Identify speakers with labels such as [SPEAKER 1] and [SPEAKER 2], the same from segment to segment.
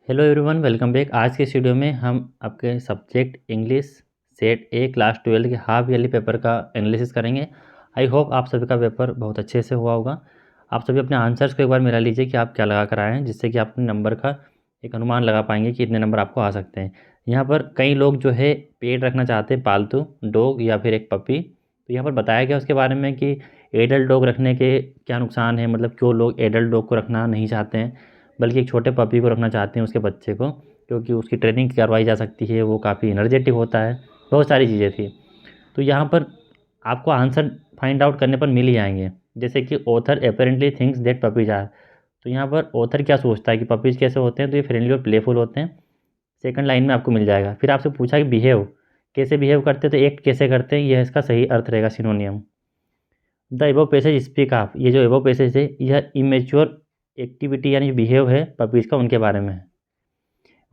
[SPEAKER 1] Hello everyone, welcome back. आज के इस वीडियो में हम आपके सब्जेक्ट इंग्लिश सेट ए क्लास 12 के हाफ ईयरली पेपर का एनालिसिस करेंगे। आई होप आप सभी का पेपर बहुत अच्छे से हुआ होगा। आप सभी अपने आंसर्स को एक बार मिला लीजिए कि आप क्या लगा कर आए हैं, जिससे कि आप अपने नंबर का एक अनुमान लगा पाएंगे कि इतने नंबर आपको आ सकते हैं। यहाँ पर कई लोग जो है पेट रखना चाहते हैं, पालतू डॉग या फिर एक पपी। तो यहाँ पर बताया गया उसके बारे में कि एडल्ट डॉग रखने के क्या नुकसान है, मतलब क्यों लोग एडल्ट डॉग को रखना नहीं चाहते हैं बल्कि एक छोटे पपी को रखना चाहते हैं, उसके बच्चे को, क्योंकि उसकी ट्रेनिंग करवाई जा सकती है, वो काफ़ी एनर्जेटिक होता है। बहुत सारी चीज़ें थी। तो यहाँ पर आपको आंसर फाइंड आउट करने पर मिल ही जाएंगे। जैसे कि author apparently thinks that puppies are. तो यहाँ पर ऑथर क्या सोचता है कि पपीज कैसे होते हैं, तो ये फ्रेंडली और प्लेफुल होते हैं। सेकंड लाइन में आपको मिल जाएगा। फिर आपसे पूछा कि बिहेव कैसे बिहेव करते हैं, तो एक्ट कैसे करते हैं, यह इसका सही अर्थ रहेगा, सिनोनियम। The above passage speak of, ये जो एबव पैसेज है यह इमेच्योर एक्टिविटी यानी बिहेव है पपीज का, उनके बारे में है।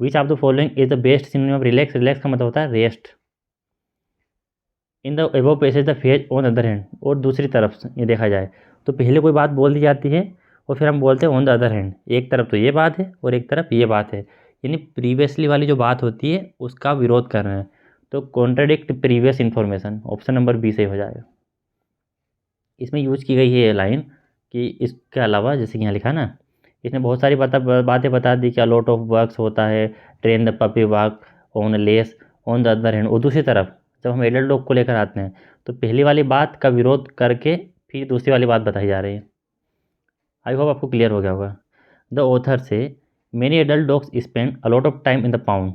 [SPEAKER 1] विच of the following is the best synonym of relax. Relax का मतलब होता है rest. In the above passage the phase on other hand, और दूसरी तरफ से ये देखा जाए तो पहले कोई बात बोल दी जाती है और फिर हम बोलते हैं ऑन द अदर हैंड। एक तरफ तो ये बात है और एक तरफ ये बात है, यानी प्रीवियसली वाली जो बात होती है उसका विरोध कर रहे हैं। तो contradict previous information, option number B सही हो जाएगा। इसमें यूज की गई है ये लाइन कि इसके अलावा, जैसे कि यहाँ लिखा ना, इसने बहुत सारी बातें बता दी कि अलॉट ऑफ वर्क्स होता है, train the puppy work on less on the other hand. और दूसरी तरफ जब हम एडल्ट डॉग को लेकर आते हैं तो पहली वाली बात का विरोध करके फिर दूसरी वाली बात बताई जा रही है। आई होप आपको क्लियर हो गया होगा। द ऑथर से many adult dogs spend a lot of time in the pound.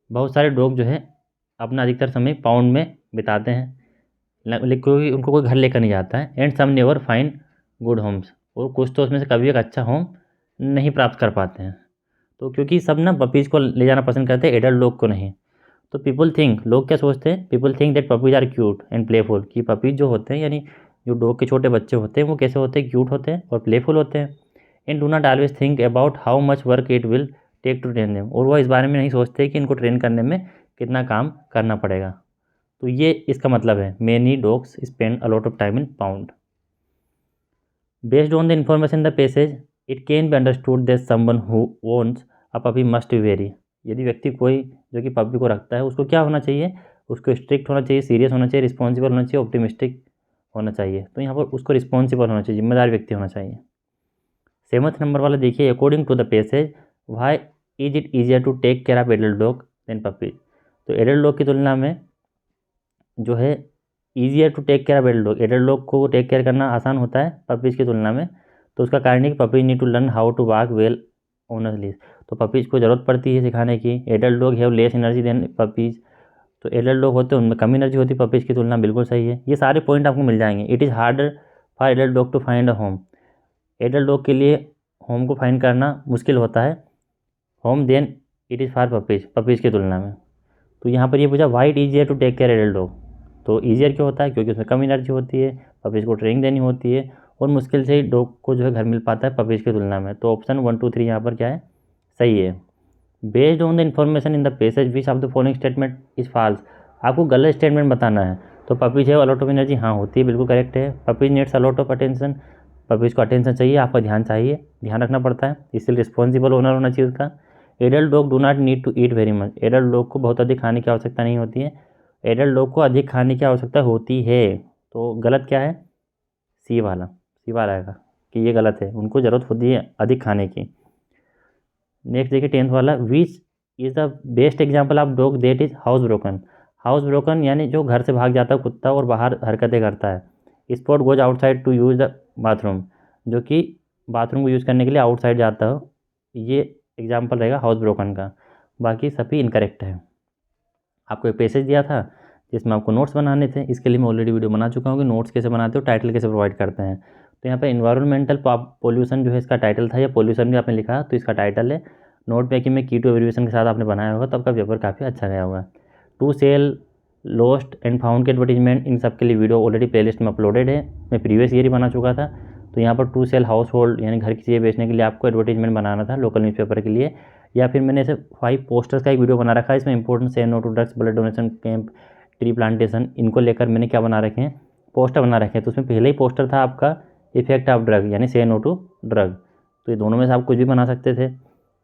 [SPEAKER 1] बहुत सारे डॉग जो है अपना अधिकतर समय पाउंड में बिताते हैं, क्योंकि उनको कोई घर लेकर नहीं जाता है। And some never find good homes, और कुछ तो उसमें से कभी एक अच्छा होम नहीं प्राप्त कर पाते हैं। तो क्योंकि सब ना पपीज़ को ले जाना पसंद करते हैं, एडल्ट लोग को नहीं। तो पीपल थिंक, लोग क्या सोचते हैं, people think that puppies are cute and playful, कि पपीज़ जो होते हैं यानी जो डॉग के छोटे बच्चे होते हैं वो कैसे होते हैं, क्यूट होते हैं और प्लेफुल होते हैं। And do not always think about how much work it will take to train them, और वह इस बारे में नहीं सोचते कि इनको ट्रेन करने में कितना काम करना पड़ेगा। तो ये इसका मतलब है many dogs spend a lot of time in pound. Based on the information the passage it can be understood that someone who owns a puppy must be very. यदि व्यक्ति कोई जो कि पपी को रखता है उसको क्या होना चाहिए, उसको स्ट्रिक्ट होना चाहिए, सीरियस होना चाहिए, रिस्पॉन्सिबल होना चाहिए, ऑप्टिमिस्टिक होना चाहिए। तो यहाँ पर उसको रिस्पॉन्सिबल होना चाहिए, जिम्मेदार व्यक्ति होना चाहिए। सेवंथ नंबर वाला देखिए, according to the passage why is it easier to take care of adult dog than puppies. तो एडल्ट डॉग की तुलना में जो है easier to take care of adult dog, adult dog को टेक केयर करना आसान होता है पपीज़ की तुलना में। तो उसका कारण है कि puppies need to learn how to walk well on a leash. तो पपीज़ को ज़रूरत पड़ती है सिखाने की। Adult dog have less energy than puppies, तो एडल्ट डॉग होते हैं उनमें कम एनर्जी होती है पपीज़ की तुलना, बिल्कुल सही है। ये सारे पॉइंट आपको मिल जाएंगे। It is harder for adult dog to find a home, adult dog के लिए होम को फाइंड करना मुश्किल होता है, home than it is for puppies, puppies की तुलना में। तो यहाँ पर ये पूछा why it easier to take care adult dog. तो ईजियर क्यों होता है, क्योंकि उसमें कम एनर्जी होती है, पपीज़ को ट्रेनिंग देनी होती है, और मुश्किल से ही डॉग को जो है घर मिल पाता है पपीज़ की तुलना में। तो ऑप्शन 1 2 3 यहाँ पर क्या है, सही है। Based on the information in the passage which of the following statement is false. आपको गलत स्टेटमेंट बताना है। तो पपीज है अलॉट ऑफ एनर्जी, हाँ होती है, बिल्कुल करेक्ट है। Puppies needs a lot of attention, puppies को अटेंशन चाहिए, आपका ध्यान चाहिए, ध्यान रखना पड़ता है, इसलिए रिस्पॉन्सिबल ओनर होना चाहिए उसका। Adult dog do not need to eat very much, adult dog को बहुत अधिक खाने की आवश्यकता नहीं होती है, एडल्ट डॉग को अधिक खाने की आवश्यकता होती है। तो गलत क्या है, सी वाला, सी वाला आएगा कि ये गलत है, उनको ज़रूरत होती है अधिक खाने की। नेक्स्ट देखिए 10th वाला, which is the best example of dog that is house broken. House broken यानी जो घर से भाग जाता है कुत्ता और बाहर हरकतें करता है। Spot goes outside to use the bathroom, जो कि बाथरूम को यूज़ करने के लिए आउटसाइड जाता हो, ये एग्जाम्पल रहेगा हाउस ब्रोकन का। बाकी सभी इनकरेक्ट है। आपको एक पैसेज दिया था जिसमें आपको नोट्स बनाने थे, इसके लिए मैं ऑलरेडी वीडियो बना चुका हूँ कि नोट्स कैसे बनाते हो, टाइटल कैसे प्रोवाइड करते हैं। तो यहाँ पर इन्वायरमेंटल पोल्यूशन जो है इसका टाइटल था, या पोल्यूशन भी आपने लिखा तो इसका टाइटल है। नोट मेकिंग में की टू एब्रीविएशन के साथ आपने बनाया होगा तो आपका पेपर काफ़ी अच्छा गया होगा। To sell lost and found के एडवर्टीजमेंट, इन सब के लिए वीडियो ऑलरेडी प्लेलिस्ट में अपलोडेड है, मैं प्रीवियस ईयर ही बना चुका था। तो यहाँ पर टू सेल हाउस होल्ड यानी घर की चीज़ें बेचने के लिए आपको एडवर्टीजमेंट बनाना था लोकल न्यूज़पेपर के लिए। या फिर मैंने ऐसे 5 पोस्टर्स का एक वीडियो बना रखा है, इसमें इंपॉर्टेंट से no to drugs, blood donation camp, tree plantation, इनको लेकर मैंने क्या बना रखे हैं, पोस्टर बना रखे हैं। तो उसमें पहले ही पोस्टर था आपका इफेक्ट ऑफ ड्रग यानी से नो टू ड्रग। तो ये दोनों में से आप कुछ भी बना सकते थे।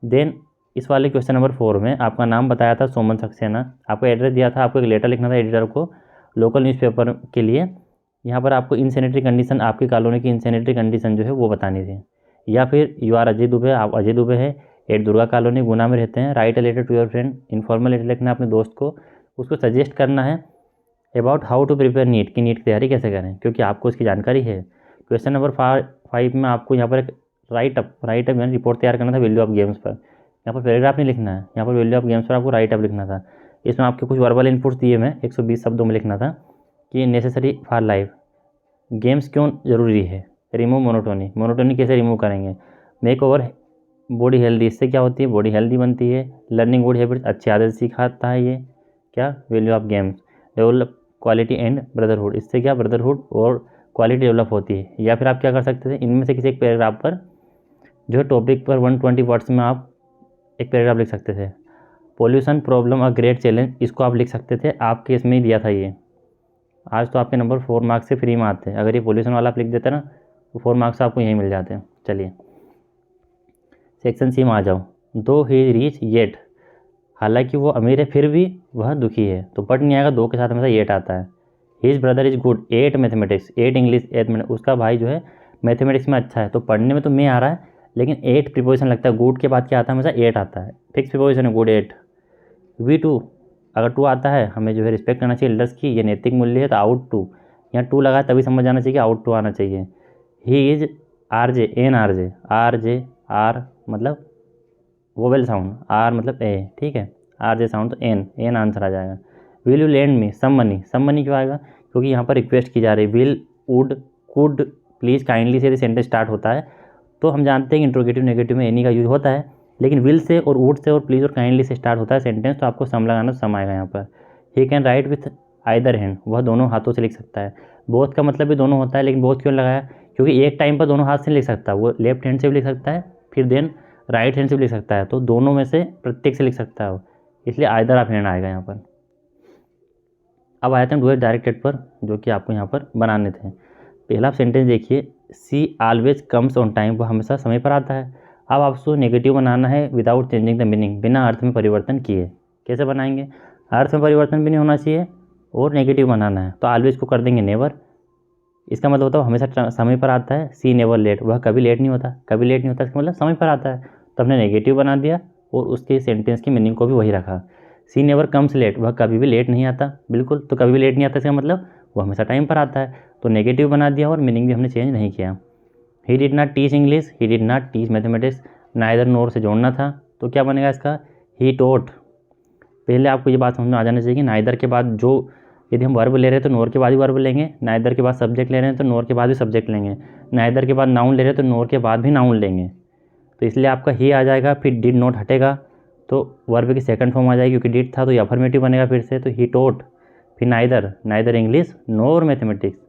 [SPEAKER 1] देन इस वाले क्वेश्चन नंबर 4 में आपका नाम बताया था सोमन सक्सेना, आपको एड्रेस दिया था, आपको एक लेटर लिखना था एडिटर को लोकल न्यूज़पेपर के लिए। यहाँ पर आपको इनसैनिटरी कंडीशन, आपकी कॉलोनी की इनसैनिटरी कंडीशन जो है वो बतानी थी। या फिर यू आर अजय दुबे, आप अजय दुबे हैं, एट दुर्गा कॉलोनी गुना में रहते हैं, write a letter to your friend, informal letter लिखना है अपने दोस्त को, उसको सजेस्ट करना है about how to prepare NEET की नीट की तैयारी कैसे करें, क्योंकि आपको उसकी जानकारी है। क्वेश्चन नंबर 5 में आपको यहाँ पर एक राइट अप मैंने रिपोर्ट तैयार करना था वैल्यू ऑफ गेम्स पर। यहाँ पर पैराग्राफ नहीं लिखना है, यहाँ पर वैल्यू ऑफ गेम्स पर आपको राइट अप लिखना था। इसमें आपके कुछ वर्बल इनपुट्स दिए मैं 120 शब्दों में लिखना था कि नेसेसरी फॉर लाइफ, गेम्स क्यों ज़रूरी है, रिमूव मोनोटोनी कैसे रिमूव करेंगे, मेक ओवर बॉडी हेल्दी, इससे क्या होती है, बॉडी हेल्दी बनती है, लर्निंग गुड हैबिट्स, अच्छी आदत सिखाता है ये क्या, value of games, develop quality and brotherhood, इससे क्या ब्रदरहुड और क्वालिटी डेवलप होती है। या फिर आप क्या कर सकते थे, इनमें से किसी एक पैराग्राफ पर जो है टॉपिक पर 120 वर्ड्स में आप एक पैराग्राफ लिख सकते थे। Pollution problem a great challenge, इसको आप लिख सकते थे, आपके इसमें ही दिया था ये। आज तो आपके नंबर 4 मार्क्स से फ्री में आते हैं, अगर ये पोल्यूशन वाला आप लिख देते ना तो 4 मार्क्स आपको यहीं मिल जाते हैं। चलिए सेक्शन सी में आ जाओ। दो ही रीच येट, हालांकि वो अमीर है फिर भी वह दुखी है, तो पढ़ नहीं आएगा, दो के साथ हमेशा येट आता है। His brother is good at mathematics, at English at, उसका भाई जो है मैथमेटिक्स में अच्छा है, तो पढ़ने में तो मैं आ रहा है लेकिन एट प्रीपोजिशन लगता है, गुड के बाद क्या आता है, हमेशा एट आता है, फिक्स प्रीपोजिशन है गुड एट। वी टू, अगर टू आता है हमें जो है रिस्पेक्ट करना चाहिए एल्डर्स की, ये नैतिक मूल्य है, तो आउट टू, यहाँ टू लगा तभी समझ आना चाहिए कि आउट टू आना चाहिए। He is R J N R J, R J R मतलब वोवेल साउंड, आर मतलब ए, ठीक है, आर जे साउंड तो एन आंसर आ जाएगा। Will you lend me some money क्यों आएगा, क्योंकि यहाँ पर रिक्वेस्ट की जा रही है, will would could please kindly से यदि सेंटेंस स्टार्ट होता है तो हम जानते हैं कि इंट्रोगेटिव नेगेटिव में एनी का यूज होता है, लेकिन विल से और वुड से और प्लीज़ और काइंडली से स्टार्ट होता है सेंटेंस, तो आपको सम लगाना, सम आएगा यहाँ पर। He can write with either hand, वह दोनों हाथों से लिख सकता है। बोथ का मतलब भी दोनों होता है, लेकिन बोथ क्यों लगाया, क्योंकि एक टाइम पर दोनों हाथ से नहीं लिख सकता, वो लेफ्ट हैंड से भी लिख सकता है फिर देन राइट हैंड से भी लिख सकता है, तो दोनों में से प्रत्येक से लिख सकता है वो, इसलिए आइदर ऑफ हैंड आएगा यहाँ पर। अब आए थे डुएट डायरेक्टेड पर, जो कि आपको यहाँ पर बनाने थे। पहला सेंटेंस देखिए, सी ऑलवेज कम्स ऑन टाइम, वो हमेशा समय पर आता है। अब आपको नेगेटिव बनाना है विदाउट चेंजिंग द मीनिंग, बिना अर्थ में परिवर्तन किए। कैसे बनाएंगे, अर्थ में परिवर्तन भी नहीं होना चाहिए और नेगेटिव बनाना है, तो ऑलवेज को कर देंगे नेवर, इसका मतलब होता है हमेशा समय पर आता है। सी नेवर लेट, वह कभी लेट नहीं होता, कभी लेट नहीं होता इसका मतलब समय पर आता है, तो हमने नेगेटिव बना दिया और उसके सेंटेंस की मीनिंग को भी वही रखा। सी नेवर कम्स लेट, वह कभी भी लेट नहीं आता, बिल्कुल, तो कभी भी लेट नहीं आता इसका मतलब वो हमेशा टाइम पर आता है, तो नेगेटिव बना दिया और मीनिंग भी हमने चेंज नहीं किया। He did not teach English, he did not teach mathematics, neither nor से जोड़ना था, तो क्या बनेगा इसका, ही टोट। पहले आपको ये बात समझ में आ जाना चाहिए कि नाइदर के बाद जो, यदि हम वर्ब ले रहे हैं तो नोर के बाद भी वर्ब लेंगे, नाइदर के बाद सब्जेक्ट ले रहे हैं तो नोर के बाद भी सब्जेक्ट लेंगे, नाइदर के बाद नाउन ले रहे हैं तो नोर के बाद भी नाउन लेंगे, तो इसलिए आपका ही आ जाएगा, फिर डिड नॉट हटेगा तो वर्ब की सेकंड फॉर्म आ जाएगी, क्योंकि डिड था तो ये अफर्मेटिव बनेगा फिर से, तो ही टोट, फिर नाइदर इंग्लिश नोर मैथमेटिक्स,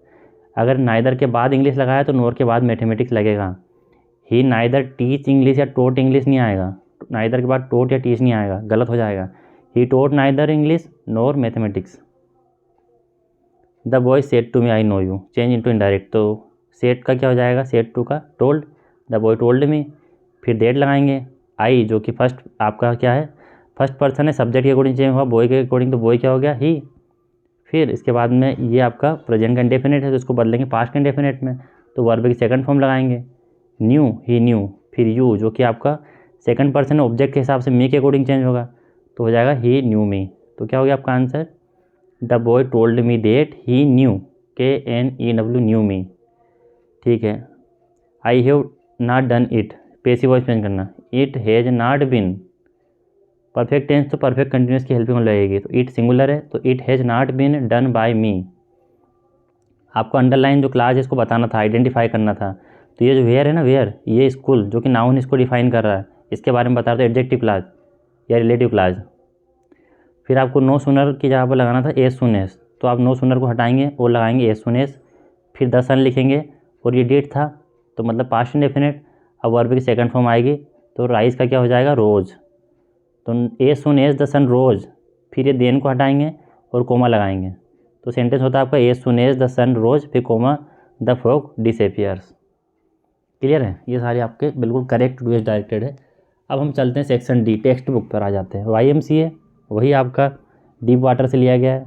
[SPEAKER 1] अगर नाइदर के बाद इंग्लिश लगाया तो नोर के बाद मैथमेटिक्स लगेगा। ही नाइदर टीच इंग्लिश या टोट इंग्लिश नहीं आएगा, नाइदर के बाद टोट या टीच नहीं आएगा, गलत हो जाएगा। He taught neither English nor mathematics. The boy said to me I know you, change into indirect, तो सेड का क्या हो जाएगा, सेड टू का told, the boy told me, फिर दैट लगाएंगे। आई जो कि फर्स्ट आपका क्या है, फर्स्ट पर्सन है, सब्जेक्ट के अकॉर्डिंग चेंज हुआ, बॉय के अकॉर्डिंग, तो बॉय क्या हो गया, ही। फिर इसके बाद में ये आपका प्रेजेंट का इंडेफिनिट है तो इसको बदलेंगे पास्ट के इंडेफिनिट में, तो वर्ब की सेकंड फॉर्म लगाएंगे। न्यू, ही न्यू, फिर यू जो कि आपका सेकंड पर्सन है, ऑब्जेक्ट के हिसाब से मी के अकॉर्डिंग चेंज होगा, तो हो जाएगा ही न्यू मी, तो क्या हो गया आपका answer, the boy told me that he knew, KNEW knew me, ठीक है। I have not done it, passive voice change करना, it has not been, perfect tense तो परफेक्ट कंटिन्यूस की हेल्पिंग लगेगी, तो इट सिंगुलर है तो it has not been done by me. आपको अंडरलाइन जो क्लास है इसको बताना था, आइडेंटिफाई करना था, तो ये जो वेयर है ना, वेयर, ये स्कूल जो कि नाउन इसको डिफाइन कर रहा है, इसके बारे में बता रहा था, एडजेक्टिव क्लास या रिलेटिव क्लास। फिर आपको नो सुनर की जगह पर लगाना था एज सुन एज, तो आप नो सुनर को हटाएंगे और लगाएंगे एज सुन एज, फिर द सन लिखेंगे और ये डेट था तो मतलब पास्ट इंडेफिनिट, अब वर्ब की सेकंड फॉर्म आएगी तो राइज का क्या हो जाएगा, रोज़, तो as soon as the sun rose, फिर ये देन को हटाएंगे और कोमा लगाएंगे, तो सेंटेंस होता है आपका as soon as the sun rose, फिर comma the fog disappears. Clear है, ये सारे आपके बिल्कुल करेक्ट डुएट डायरेक्टेड है। अब हम चलते हैं सेक्शन डी, टेक्स्ट बुक पर आ जाते हैं। YMCA वही आपका डीप वाटर से लिया गया है।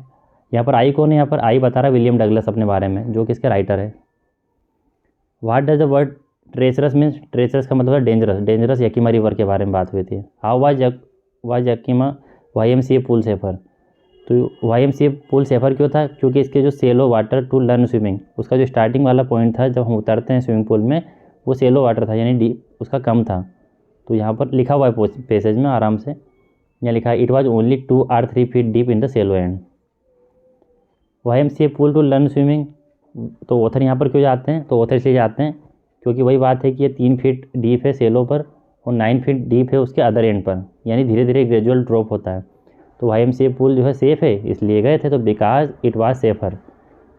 [SPEAKER 1] यहाँ पर आई कौन है, यहाँ पर आई बता रहा है विलियम डगलस अपने बारे में, जो कि इसके राइटर है। What does the word treacherous means, treacherous का मतलब है डेंजरस, डेंजरस यकीमा रिवर के बारे में बात हुई थी। How was Yakima YMCA pool safer, तो YMCA पूल सेफर क्यों था, क्योंकि इसके जो shallow water to learn swimming, उसका जो स्टार्टिंग वाला पॉइंट था जब हम उतरते हैं स्विमिंग पूल में, वो सेलो वाटर था, यानी डीप उसका कम था। तो यहाँ पर लिखा हुआ है पैसेज में आराम से, यहाँ लिखा है it was only 2 or 3 feet deep in the shallow end. YMCA pool to learn swimming, तो ऑथर यहाँ पर क्यों जाते हैं, तो ऑथर इसलिए जाते हैं क्योंकि वही बात है कि ये 3 फीट डीप है सेलो पर और 9 फीट डीप है उसके अदर एंड पर, यानी धीरे धीरे ग्रेजुअल ड्रॉप होता है। तो YMCA पूल जो है सेफ़ है इसलिए गए थे, तो बिकॉज इट वाज सेफर।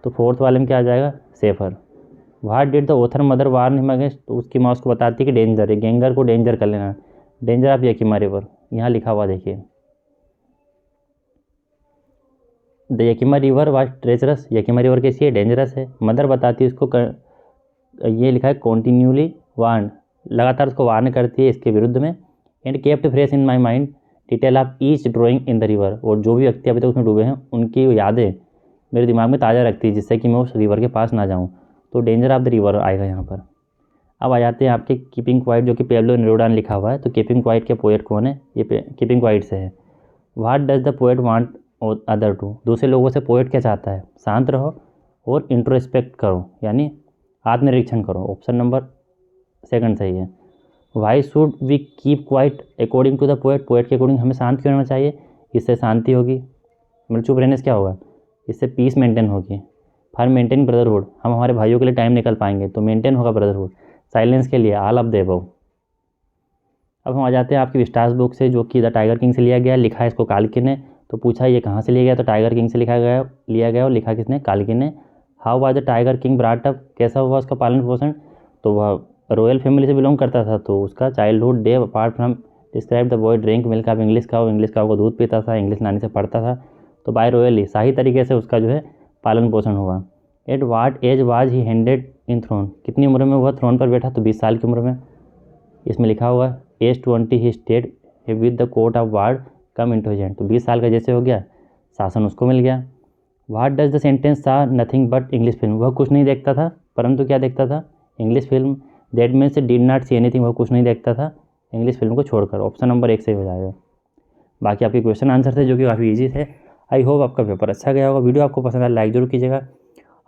[SPEAKER 1] तो फोर्थ वाले में क्या आ जाएगा, safer. What did the author mother warn him against, तो उसकी माँ उसको बताती है कि डेंजर है, गेंगर को डेंजर कर लेना, डेंजर आप यकीमा रिवर, यहाँ लिखा हुआ देखिए। The Yakima river was treacherous, Yakima river कैसी है, डेंजरस है। मदर बताती है उसको ये लिखा है कॉन्टीन्यूली वार्न, लगातार उसको वार्न करती है इसके विरुद्ध में। And kept fresh in my mind detail of each drawing in the river, और जो भी व्यक्ति अभी तक उसमें डूबे हैं उनकी यादें मेरे दिमाग में ताज़ा रखती है, जिससे कि मैं उस रिवर के पास ना जाऊँ। तो डेंजर ऑफ द रिवर आएगा यहाँ पर। अब आ जाते हैं आपके कीपिंग क्वाइट, जो कि पेब्लो नेरुदा ने लिखा हुआ है। तो कीपिंग क्वाइट के पोएट कौन है, ये कीपिंग क्वाइट से है। What does the poet want other to, दूसरे लोगों से पोएट क्या चाहता है, शांत रहो और इंट्रोस्पेक्ट करो, यानी आत्मनिरीक्षण करो। ऑप्शन नंबर सेकंड सही है। Why should we keep quiet according to the poet, poet के अकॉर्डिंग हमें शांत क्यों रहना चाहिए, इससे शांति होगी, मतलब चुप रहने से क्या होगा, इससे पीस मेंटेन होगी। फॉर मेंटेन ब्रदरहुड, हम हमारे भाइयों के लिए टाइम निकल पाएंगे तो मेंटेन होगा ब्रदरहुड। साइलेंस के लिए ऑल ऑफ द अबव। अब हम आ जाते हैं आपकी विस्टास बुक से, जो कि द टाइगर किंग से लिया गया, लिखा है इसको काल्किन ने। तो पूछा ये कहाँ से लिया गया, तो टाइगर किंग से लिया गया और लिखा किसने, काल्किन ने। How was the tiger king brought up, कैसा हुआ उसका पालन पोषण, तो वह रॉयल फैमिली से बिलोंग करता था, तो उसका childhood day apart from describe the boy drink milk of English cow, English cow को दूध पीता था, इंग्लिश नानी से पढ़ता था, तो बाय रॉयली शाही तरीके से उसका जो है पालन पोषण हुआ। At what age was he handed in throne, कितनी उम्र में वह थ्रोन पर बैठा, तो 20 साल की उम्र में। इसमें लिखा हुआ है age 20 he stayed with the court of ward come into his hand, तो 20 साल का जैसे हो गया शासन उसको मिल गया। व्हाट डज द सेंटेंस सा नथिंग बट इंग्लिश फिल्म, वह कुछ नहीं देखता था परंतु क्या देखता था, English film. That means did not see anything, वह कुछ नहीं देखता था इंग्लिश फिल्म को छोड़कर। ऑप्शन नंबर 1 सही हो जाएगा। बाकी आपके क्वेश्चन आंसर थे जो कि काफ़ी ईजी थे। आई होप आपका पेपर अच्छा गया होगा। वीडियो आपको पसंद आया लाइक जरूर कीजिएगा।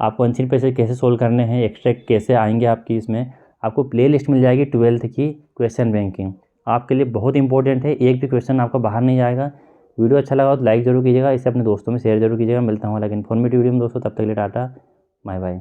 [SPEAKER 1] आपको अनसीन पैसेज कैसे सोल्व करने हैं, एक्सट्रैक्ट कैसे आएंगे आपकी, इसमें आपको प्ले लिस्ट मिल जाएगी 12th की क्वेश्चन बैंकिंग, आपके लिए बहुत इंपॉर्टेंट है, एक भी क्वेश्चन आपका बाहर नहीं जाएगा। वीडियो अच्छा लगा तो लाइक जरूर कीजिएगा, इसे अपने दोस्तों में शेयर जरूर कीजिएगा। मिलता हूँ अलग इन्फॉर्मेटिव वीडियो में दोस्तों, तब तक के लिए टाटा बाय बाय।